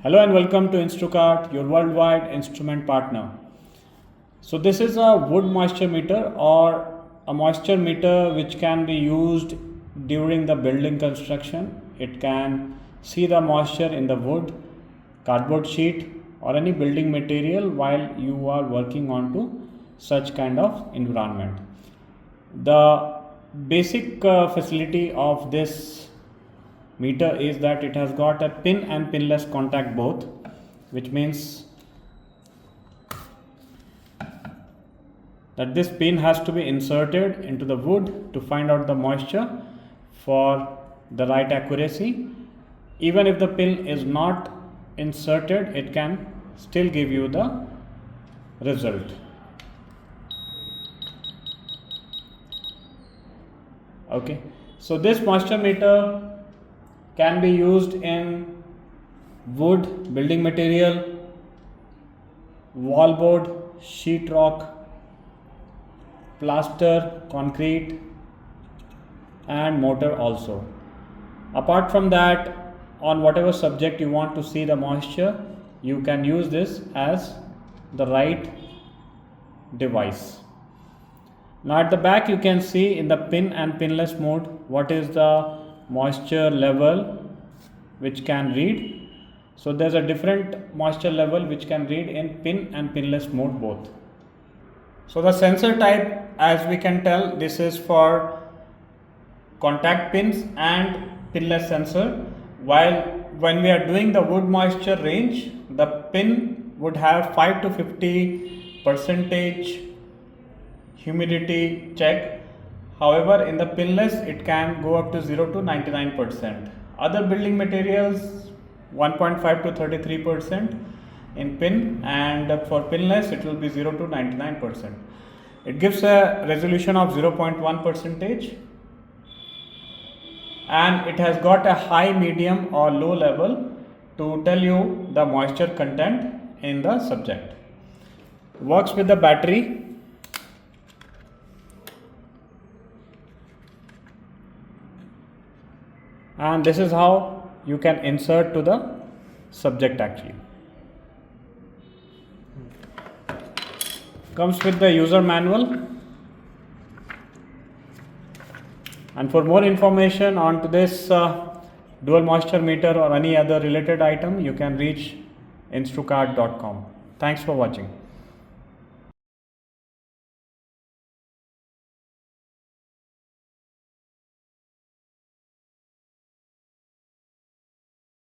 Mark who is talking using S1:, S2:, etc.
S1: Hello and welcome to Instrukart, your worldwide instrument partner. So this is a wood moisture meter or a moisture meter which can be used during the building construction. It can see the moisture in the wood, cardboard sheet or any building material while you are working onto such kind of environment. The basic facility of this meter is that it has got a pin and pinless contact both, which means that this pin has to be inserted into the wood to find out the moisture for the right accuracy. Even if the pin is not inserted, it can still give you the result. Okay, so this moisture meter can be used in wood, building material, wallboard, sheetrock, plaster, concrete and mortar also. Apart from that, on whatever subject you want to see the moisture, you can use this as the right device. Now at the back you can see in the pin and pinless mode what is the moisture level which can read. So there's a different moisture level which can read in pin and pinless mode both. So the sensor type, as we can tell, this is for contact pins and pinless sensor, while when we are doing the wood moisture range, the pin would have 5 to 50% humidity check. However, in the pinless it can go up to 0 to 99%. Other building materials 1.5 to 33% in pin, and for pinless it will be 0 to 99%. It gives a resolution of 0.1% and it has got a high, medium or low level to tell you the moisture content in the subject. Works with the battery. And this is how you can insert to the subject actually. Comes with the user manual. And for more information on to this dual moisture meter or any other related item, you can reach instrukart.com. Thanks for watching.